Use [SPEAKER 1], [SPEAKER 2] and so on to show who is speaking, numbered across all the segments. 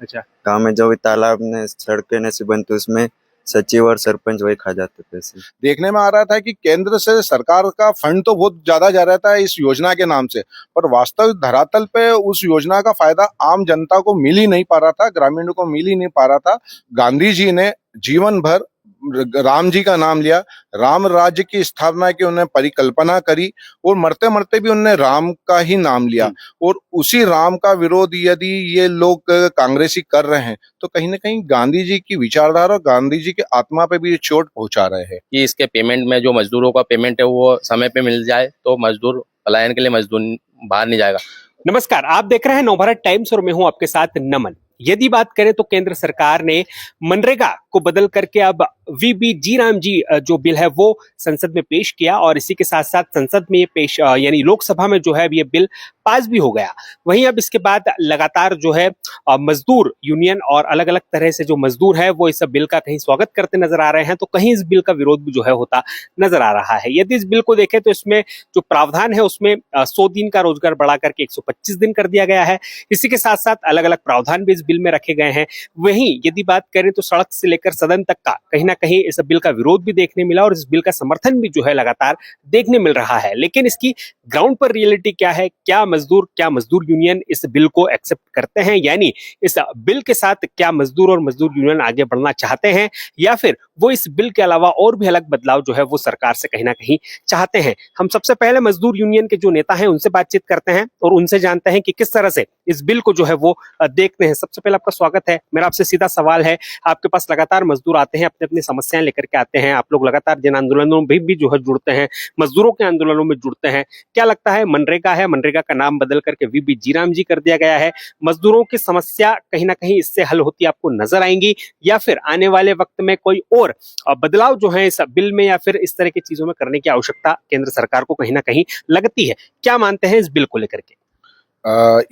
[SPEAKER 1] अच्छा।
[SPEAKER 2] गांव में जो भी तालाब ने सड़कें नहीं बनती उसमें सचिव और सरपंच वही खा जाते पैसे।
[SPEAKER 3] देखने में आ रहा था कि केंद्र से सरकार का फंड तो बहुत ज्यादा जा रहा था इस योजना के नाम से, पर वास्तविक धरातल पे उस योजना का फायदा आम जनता को मिल ही नहीं पा रहा था, ग्रामीणों को मिल ही नहीं पा रहा था। गांधी जी ने जीवन भर राम जी का नाम लिया, राम राज्य की स्थापना की उन्होंने परिकल्पना करी और मरते मरते भी उन्होंने राम का ही नाम लिया। और उसी राम का विरोध यदि ये लोग कांग्रेसी कर रहे हैं तो कहीं ना कहीं गांधी जी की विचारधारा और गांधी जी की आत्मा पे भी ये चोट पहुंचा रहे हैं।
[SPEAKER 4] कि इसके पेमेंट में जो मजदूरों का पेमेंट है वो समय पे मिल जाए तो मजदूर पलायन के लिए मजदूर बाहर नहीं जाएगा।
[SPEAKER 1] नमस्कार, आप देख रहे हैं नवभारत टाइम्स और मैं हूं आपके साथ नमन। यदि बात करें तो केंद्र सरकार ने मनरेगा को बदल करके अब वीबीजी राम जी जो बिल है वो संसद में पेश किया और इसी के साथ साथ संसद में ये पेश यानी लोकसभा में जो है ये बिल पास भी हो गया। वहीं अब इसके बाद लगातार जो है मजदूर यूनियन और अलग अलग तरह से जो मजदूर है वो इस बिल का कहीं स्वागत करते नजर आ रहे हैं तो कहीं इस बिल का विरोध भी जो है होता नजर आ रहा है। यदि इस बिल को देखें तो इसमें जो प्रावधान है उसमें 100 दिन का रोजगार बढ़ा करके 125 दिन कर दिया गया है। इसी के साथ साथ अलग अलग प्रावधान भी इस बिल में रखे गए हैं। वहीं यदि बात करें तो सड़क से लेकर सदन तक का कहीं ना कहीं इस बिल का विरोध भी देखने मिला और इस बिल का समर्थन भी जो है लगातार देखने मिल रहा है। लेकिन इसकी ग्राउंड पर रियलिटी क्या है, क्या मजदूर यूनियन इस बिल को एक्सेप्ट करते हैं, यानी इस बिल के साथ क्या मजदूर और मजदूर यूनियन आगे बढ़ना चाहते हैं या फिर वो इस बिल के अलावा और भी अलग बदलाव जो है वो सरकार से कहीं ना कहीं चाहते हैं। हम सबसे पहले मजदूर यूनियन के जो नेता हैं उनसे बातचीत करते हैं और उनसे जानते हैं कि किस तरह से इस बिल को जो है वो देखते हैं। सबसे पहले आपका स्वागत है। मेरा आपसे सीधा सवाल है, आपके पास लगातार मजदूर आते हैं, अपनी अपनी समस्याएं लेकर के आते हैं, आप लोग लगातार जन आंदोलनों में भी जो है जुड़ते हैं, मजदूरों के आंदोलनों में जुड़ते हैं। क्या लगता है, मनरेगा है, मनरेगा का नाम बदल करके वीबीजी राम जी कर दिया गया है, मजदूरों की समस्या कहीं ना कहीं इससे हल होती आपको नजर आएंगी या फिर आने वाले वक्त में कोई और बदलाव जो है इस बिल में या फिर इस तरह की चीजों में करने की आवश्यकता केंद्र सरकार को कहीं ना कहीं लगती है? क्या मानते हैं इस बिल को लेकर के?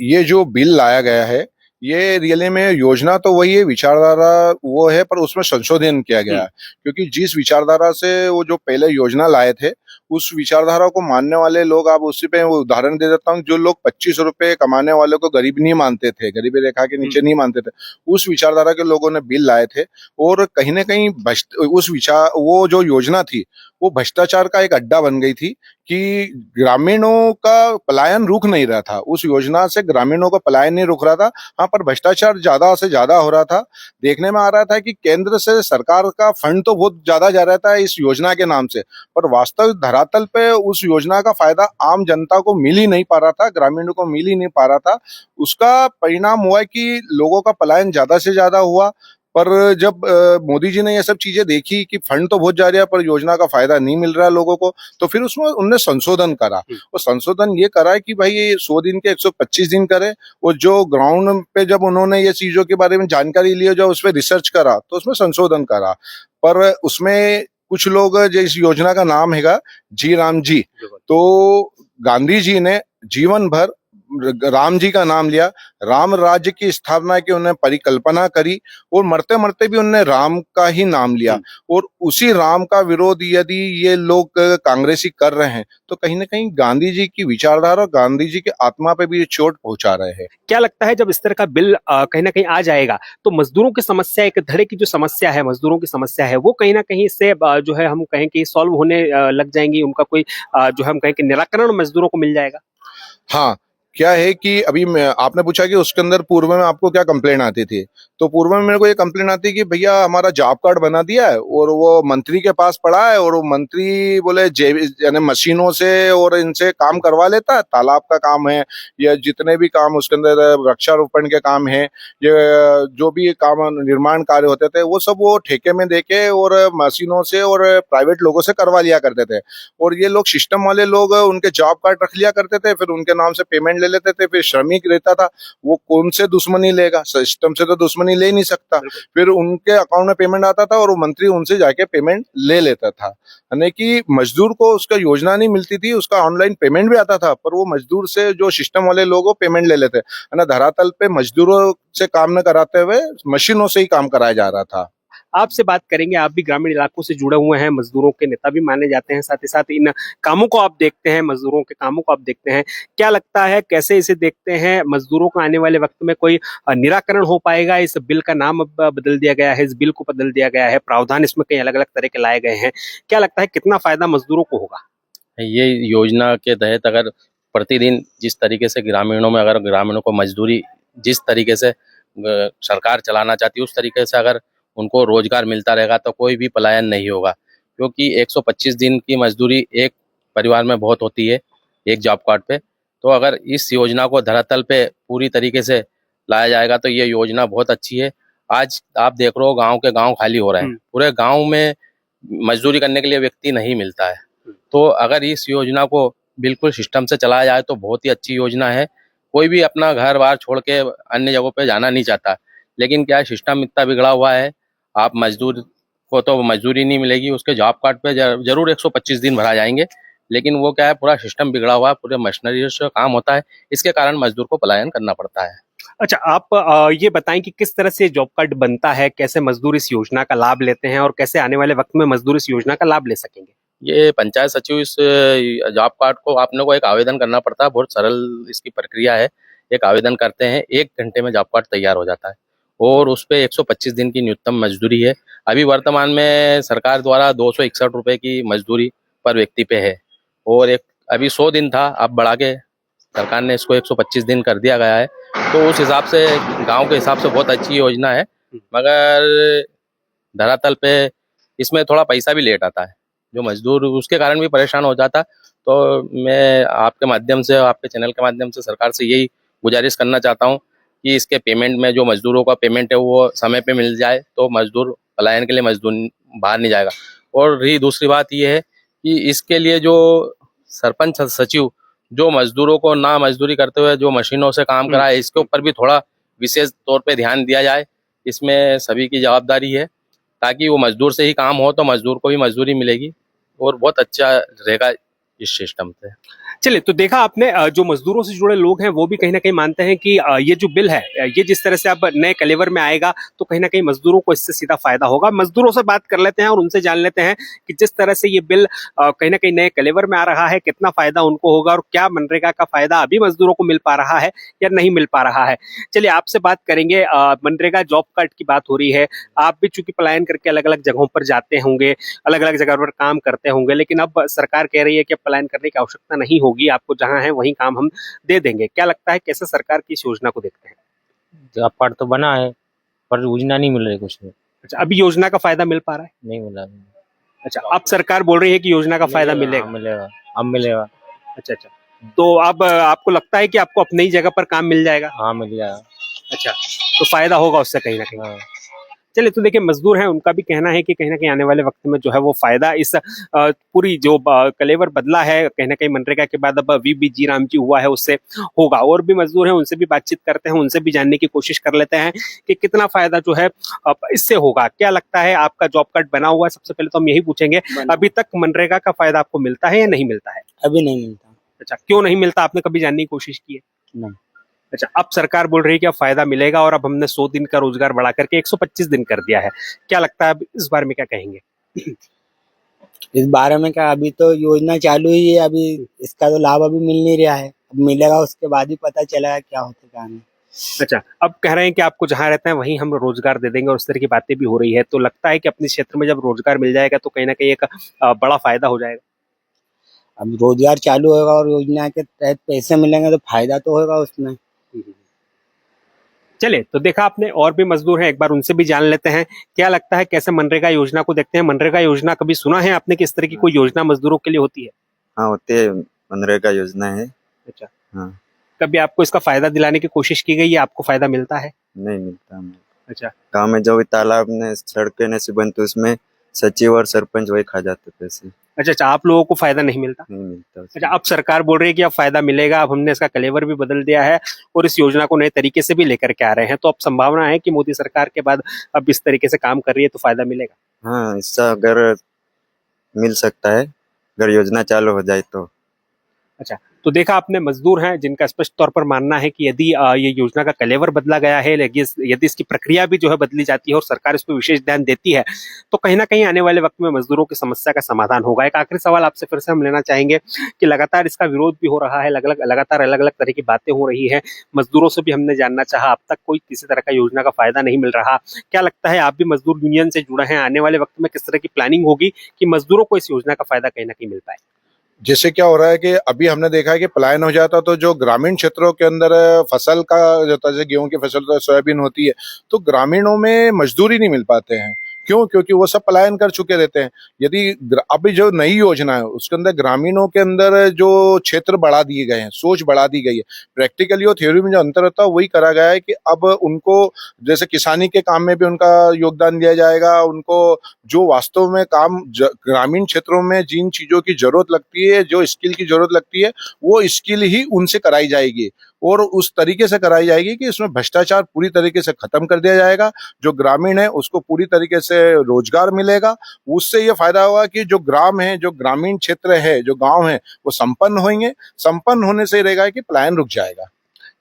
[SPEAKER 3] ये जो बिल लाया गया है ये रियली में योजना तो वही है, विचारधारा वो है, पर उसमें संशोधन किया गया है। क्योंकि जिस विचारधारा से वो जो पहले योजना लाए थे उस विचारधारा को मानने वाले लोग, आप उसी पे वो उदाहरण दे देता हूँ, जो लोग 25 रुपए कमाने वाले को गरीब नहीं मानते थे, गरीबी रेखा के नीचे नहीं मानते थे, उस विचारधारा के लोगों ने बिल लाए थे। और कहीं ना कहीं वो जो योजना थी वो भ्रष्टाचार का एक अड्डा बन गई थी कि ग्रामीणों का पलायन रुक नहीं रहा था। उस योजना से ग्रामीणों का पलायन नहीं रुक रहा था, हाँ, पर भ्रष्टाचार ज्यादा से ज्यादा हो रहा था। देखने में आ रहा था कि केंद्र से सरकार का फंड तो बहुत ज्यादा जा रहा था इस योजना के नाम से, पर वास्तविक धरातल पे उस योजना का फायदा आम जनता को मिल ही नहीं पा रहा था, ग्रामीणों को मिल ही नहीं पा रहा था। उसका परिणाम हुआ कि लोगों का पलायन ज्यादा से ज्यादा हुआ। पर जब मोदी जी ने ये सब चीजें देखी कि फंड तो बहुत जा रहा है पर योजना का फायदा नहीं मिल रहा है लोगों को, तो फिर उसमें उन्होंने संशोधन करा। और संशोधन ये करा है कि भाई ये 100 दिन के 125 दिन करे। और जो ग्राउंड पे जब उन्होंने ये चीजों के बारे में जानकारी ली, जब उस पर रिसर्च करा तो उसमें संशोधन करा। पर उसमें कुछ लोग, जो इस योजना का नाम है जी राम जी, तो गांधी जी ने जीवन भर राम जी का नाम लिया, राम राज्य की स्थापना की उन्होंने परिकल्पना करी और मरते मरते भी उन्होंने राम का ही नाम लिया। और उसी राम का विरोध यदि ये लोग कांग्रेसी कर रहे हैं तो कहीं ना कहीं गांधी जी की विचारधारा और गांधी जी की आत्मा पे भी ये चोट पहुंचा रहे हैं।
[SPEAKER 1] क्या लगता है, जब इस तरह का बिल कहीं ना कहीं आ जाएगा तो मजदूरों की समस्या, एक धड़े की जो समस्या है, मजदूरों की समस्या है, वो कहीं ना कहीं इससे जो है हम कहें कि सॉल्व होने लग जाएंगी, उनका कोई जो है हम कहें कि निराकरण मजदूरों को मिल जाएगा?
[SPEAKER 3] हाँ, क्या है कि अभी आपने पूछा कि उसके अंदर पूर्व में आपको क्या कंप्लेन आती थी, तो पूर्व में मेरे को ये कंप्लेन आती कि भैया हमारा जॉब कार्ड बना दिया है और वो मंत्री के पास पड़ा है और वो मंत्री बोले यानी मशीनों से और इनसे काम करवा लेता है, तालाब का काम है या जितने भी काम उसके अंदर वृक्षारोपण के काम है, ये जो भी काम निर्माण कार्य होते थे वो सब वो ठेके में देके और मशीनों से और प्राइवेट लोगों से करवा लिया करते थे। और ये लोग सिस्टम वाले लोग उनके जॉब कार्ड रख लिया करते थे, फिर उनके नाम से पेमेंट ले लेते थे। फिर श्रमिक रहता था, वो कौन से दुश्मनी लेगा, सिस्टम से तो दुश्मनी ले नहीं सकता। फिर उनके अकाउंट में पेमेंट आता था और वो मंत्री उनसे जाके पेमेंट ले लेता था। यानी कि मजदूर को उसका योजना नहीं मिलती थी, उसका ऑनलाइन पेमेंट भी आता था, पर वो मजदूर से जो सिस्टम वाले लोग वो पेमेंट ले लेते, है ना। धरातल पे मजदूरों से काम न कराते हुए मशीनों से ही काम कराया जा रहा था।
[SPEAKER 1] आपसे बात करेंगे। आप भी ग्रामीण इलाकों से जुड़े हुए हैं, मजदूरों के नेता भी माने जाते हैं, साथ ही साथ इन कामों को आप देखते हैं, मजदूरों के कामों को आप देखते हैं। क्या लगता है, कैसे इसे देखते हैं? मजदूरों को आने वाले वक्त में कोई निराकरण हो पाएगा? इस बिल का नाम अब बदल दिया गया है, इस बिल को बदल दिया गया है, प्रावधान इसमें कई अलग अलग तरह के लाए गए हैं। क्या लगता है कितना फायदा मजदूरों को होगा?
[SPEAKER 4] ये योजना के तहत अगर प्रतिदिन जिस तरीके से ग्रामीणों में, अगर ग्रामीणों को मजदूरी जिस तरीके से सरकार चलाना चाहती है उस तरीके से अगर उनको रोजगार मिलता रहेगा तो कोई भी पलायन नहीं होगा। क्योंकि 125 दिन की मजदूरी एक परिवार में बहुत होती है, एक जॉब कार्ड पे। तो अगर इस योजना को धरातल पे पूरी तरीके से लाया जाएगा तो ये योजना बहुत अच्छी है। आज आप देख रहे हो गांव के गांव खाली हो रहे हैं, पूरे गांव में मजदूरी करने के लिए व्यक्ति नहीं मिलता है। तो अगर इस योजना को बिल्कुल सिस्टम से चलाया जाए तो बहुत ही अच्छी योजना है। कोई भी अपना घर बार छोड़ के अन्य जगहों पे जाना नहीं चाहता, लेकिन क्या सिस्टम इतना बिगड़ा हुआ है, आप मजदूर को तो मजदूरी नहीं मिलेगी, उसके जॉब कार्ड पे जरूर 125 दिन भरा जाएंगे, लेकिन वो क्या है, पूरा सिस्टम बिगड़ा हुआ है, पूरे मशीनरी से काम होता है, इसके कारण मजदूर को पलायन करना पड़ता है।
[SPEAKER 1] अच्छा, आप ये बताएं कि किस तरह से जॉब कार्ड बनता है, कैसे मजदूर इस योजना का लाभ लेते हैं और कैसे आने वाले वक्त में मजदूर इस योजना का लाभ ले सकेंगे?
[SPEAKER 4] ये पंचायत सचिव इस जॉब कार्ड को आपने को एक आवेदन करना पड़ता है, बहुत सरल इसकी प्रक्रिया है। एक आवेदन करते हैं, 1 घंटे में जॉब कार्ड तैयार हो जाता है और उस पे 125 दिन की न्यूनतम मजदूरी है। अभी वर्तमान में सरकार द्वारा 261 रुपए की मजदूरी पर व्यक्ति पे है और एक अभी 100 दिन था, अब बढ़ा के सरकार ने इसको 125 दिन कर दिया गया है। तो उस हिसाब से गांव के हिसाब से बहुत अच्छी योजना है, मगर धरातल पे इसमें थोड़ा पैसा भी लेट आता है, जो मजदूर उसके कारण भी परेशान हो जाता। तो मैं आपके माध्यम से, आपके चैनल के माध्यम से सरकार से यही गुजारिश करना चाहता हूँ कि इसके पेमेंट में जो मजदूरों का पेमेंट है वो समय पे मिल जाए तो मजदूर पलायन के लिए मजदूर बाहर नहीं जाएगा। और रही दूसरी बात ये है कि इसके लिए जो सरपंच सचिव जो मजदूरों को ना मजदूरी करते हुए जो मशीनों से काम कराए, इसके ऊपर भी थोड़ा विशेष तौर पे ध्यान दिया जाए। इसमें सभी की जवाबदारी है, ताकि वो मजदूर से ही काम हो तो मजदूर को भी मजदूरी मिलेगी और बहुत अच्छा रहेगा इस सिस्टम से।
[SPEAKER 1] चलिए, तो देखा आपने, जो मजदूरों से जुड़े लोग हैं वो भी कहीं ना कहीं मानते हैं कि ये जो बिल है, ये जिस तरह से अब नए कलेवर में आएगा तो कहीं ना कहीं मजदूरों को इससे सीधा फायदा होगा। मजदूरों से बात कर लेते हैं और उनसे जान लेते हैं कि जिस तरह से ये बिल कहीं ना कहीं नए कलेवर में आ रहा है, कितना फायदा उनको होगा और क्या मनरेगा का फायदा अभी मजदूरों को मिल पा रहा है या नहीं मिल पा रहा है। चलिए, आपसे बात करेंगे। मनरेगा जॉब कार्ड की बात हो रही है, आप भी चूंकि पलायन करके अलग अलग जगहों पर जाते होंगे, अलग अलग जगह पर काम करते होंगे, लेकिन अब सरकार कह रही है कि पलायन करने की आवश्यकता नहीं होगी, आपको जहां है वहीं काम हम दे देंगे। क्या लगता है, कैसे सरकार की इस योजना को देखते हैं?
[SPEAKER 5] जॉब कार्ड तो बना है पर योजना नहीं मिल रही, कुछ नहीं
[SPEAKER 1] अच्छा, अभी योजना का फायदा मिल पा रहा है?
[SPEAKER 5] नहीं मिला।
[SPEAKER 1] अच्छा, अब सरकार बोल रही है कि योजना का फायदा मिलेगा।
[SPEAKER 5] मिलेगा, अब मिलेगा।
[SPEAKER 1] अच्छा अच्छा, तो अब आपको लगता है कि आपको अपनी ही जगह पर काम मिल जाएगा?
[SPEAKER 5] हाँ मिल जाएगा।
[SPEAKER 1] अच्छा, तो फायदा होगा उससे कहीं ना कहीं।
[SPEAKER 5] हाँ।
[SPEAKER 1] चलिए, तो देखिए, मजदूर हैं, उनका भी कहना है कि कहीं ना कहीं आने वाले वक्त में जो है वो फायदा इस पूरी जो कलेवर बदला है कहीं ना कहीं मनरेगा के बाद अब वीबीजी राम जी हुआ है उससे होगा। और भी मजदूर हैं, उनसे भी बातचीत करते हैं, उनसे भी जानने की कोशिश कर लेते हैं कि कितना फायदा जो है इससे होगा। क्या लगता है, आपका जॉब कार्ड बना हुआ है? सबसे पहले तो हम यही पूछेंगे, अभी तक मनरेगा का फायदा आपको मिलता है या नहीं मिलता है?
[SPEAKER 5] अभी नहीं मिलता।
[SPEAKER 1] अच्छा, क्यों नहीं मिलता? आपने कभी जानने की कोशिश की है?
[SPEAKER 5] नहीं।
[SPEAKER 1] अच्छा, अब सरकार बोल रही है कि अब फायदा मिलेगा और अब हमने 100 दिन का रोजगार बढ़ा करके 125 दिन कर दिया है। क्या लगता है, अब इस बारे में क्या कहेंगे?
[SPEAKER 5] इस बारे में क्या, अभी तो योजना चालू ही है, अभी इसका तो लाभ अभी मिल नहीं रहा है, अब मिलेगा उसके बाद ही पता चलेगा क्या होता है क्या नहीं।
[SPEAKER 1] अच्छा, अब कह रहे हैं कि आपको जहां रहते हैं वहीं हम रोजगार दे देंगे और उस तरह की बातें भी हो रही है, तो लगता है कि अपने क्षेत्र में जब रोजगार मिल जाएगा तो कहीं ना कहीं एक बड़ा फायदा हो जाएगा।
[SPEAKER 5] अब रोजगार चालू होगा और योजना के तहत पैसे मिलेंगे तो फायदा तो होगा उसमें।
[SPEAKER 1] चलिए, तो देखा आपने, और भी मजदूर हैं, एक बार उनसे भी जान लेते हैं। क्या लगता है, कैसे मनरेगा योजना को देखते हैं? मनरेगा योजना कभी सुना है आपने कि इस तरह की कोई योजना मजदूरों के लिए होती है?
[SPEAKER 2] हाँ होती है, मनरेगा योजना है।
[SPEAKER 1] अच्छा,
[SPEAKER 2] हाँ।
[SPEAKER 1] कभी आपको इसका फायदा दिलाने की कोशिश की गई है? आपको फायदा मिलता है?
[SPEAKER 2] नहीं मिलता हमें।
[SPEAKER 1] अच्छा,
[SPEAKER 2] गाँव में जो भी तालाब ने सड़कें नहीं बनती उसमें सचिव और सरपंच वही खा जाते पैसे।
[SPEAKER 1] अच्छा अच्छा, आप लोगों को फायदा नहीं मिलता?
[SPEAKER 2] नहीं मिलता उसमें।
[SPEAKER 1] अच्छा, अब सरकार बोल रही है कि अब फायदा मिलेगा, अब हमने इसका कलेवर भी बदल दिया है और इस योजना को नए तरीके से भी लेकर के आ रहे हैं, तो अब संभावना है कि मोदी सरकार के बाद अब इस तरीके से काम कर रही है तो फायदा मिलेगा?
[SPEAKER 2] हाँ, इसका अगर मिल सकता है, अगर योजना चालू हो जाए तो।
[SPEAKER 1] अच्छा, तो देखा आपने, मजदूर हैं जिनका स्पष्ट तौर पर मानना है कि यदि ये योजना का कलेवर बदला गया है, यदि इसकी प्रक्रिया भी जो है बदली जाती है और सरकार इस पर विशेष ध्यान देती है, तो कहीं ना कहीं आने वाले वक्त में मजदूरों की समस्या का समाधान होगा। एक आखिरी सवाल आपसे फिर से हम लेना चाहेंगे कि लगातार इसका विरोध भी हो रहा है, लगातार अलग अलग तरह की बातें हो रही है, मजदूरों से भी हमने जानना चाहा, अब तक कोई किसी तरह का योजना का फायदा नहीं मिल रहा। क्या लगता है, आप भी मजदूर यूनियन से जुड़े हैं, आने वाले वक्त में किस तरह की प्लानिंग होगी कि मजदूरों को इस योजना का फायदा कहीं ना कहीं मिल पाए?
[SPEAKER 3] जिससे क्या हो रहा है कि अभी हमने देखा है कि पलायन हो जाता तो जो ग्रामीण क्षेत्रों के अंदर फसल का जो जैसे गेहूं की फसल तो सोयाबीन होती है, तो ग्रामीणों में मजदूरी नहीं मिल पाते हैं। क्यों? क्योंकि वो सब पलायन कर चुके रहते हैं। यदि अभी जो नई योजना है उसके अंदर ग्रामीणों के अंदर जो क्षेत्र बढ़ा दिए गए हैं, सोच बढ़ा दी गई है, प्रैक्टिकली और थ्योरी में जो अंतर होता है वही करा गया है कि अब उनको जैसे किसानी के काम में भी उनका योगदान दिया जाएगा, उनको जो वास्तव में काम ग्रामीण क्षेत्रों में जिन चीजों की जरूरत लगती है, जो स्किल की जरूरत लगती है, वो स्किल ही उनसे कराई जाएगी और उस तरीके से कराई जाएगी कि इसमें भ्रष्टाचार पूरी तरीके से खत्म कर दिया जाएगा। जो ग्रामीण है उसको पूरी तरीके से रोजगार मिलेगा। उससे ये फायदा होगा कि जो ग्राम है, जो ग्रामीण क्षेत्र है, जो गांव है, वो संपन्न होंगे। संपन्न होने से रहेगा कि पलायन रुक जाएगा।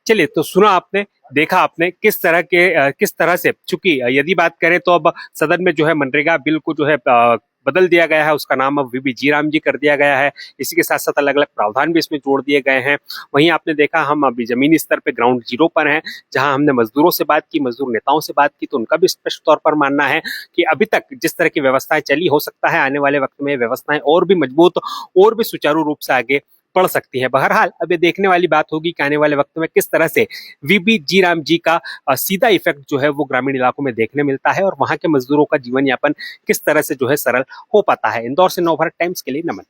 [SPEAKER 1] चलिए, तो सुना आपने, देखा आपने किस तरह से, चूंकि यदि बात करें तो अब सदन में जो है मनरेगा बिल को जो है बदल दिया गया है, उसका नाम अब वीबी जी राम जी कर दिया गया है। इसी के साथ साथ अलग अलग प्रावधान भी इसमें जोड़ दिए गए हैं। वहीं आपने देखा, हम अभी जमीनी स्तर पे ग्राउंड जीरो पर हैं, जहां हमने मजदूरों से बात की, मजदूर नेताओं से बात की, तो उनका भी स्पष्ट तौर पर मानना है कि अभी तक जिस तरह की व्यवस्थाएं चली, हो सकता है आने वाले वक्त में व्यवस्थाएं और भी मजबूत और भी सुचारू रूप से आगे बढ़ सकती है। बहरहाल अब ये देखने वाली बात होगी कि आने वाले वक्त में किस तरह से वीबी जी राम जी का सीधा इफेक्ट जो है वो ग्रामीण इलाकों में देखने मिलता है और वहां के मजदूरों का जीवन यापन किस तरह से जो है सरल हो पाता है। इंदौर से नवभारत टाइम्स के लिए नमन।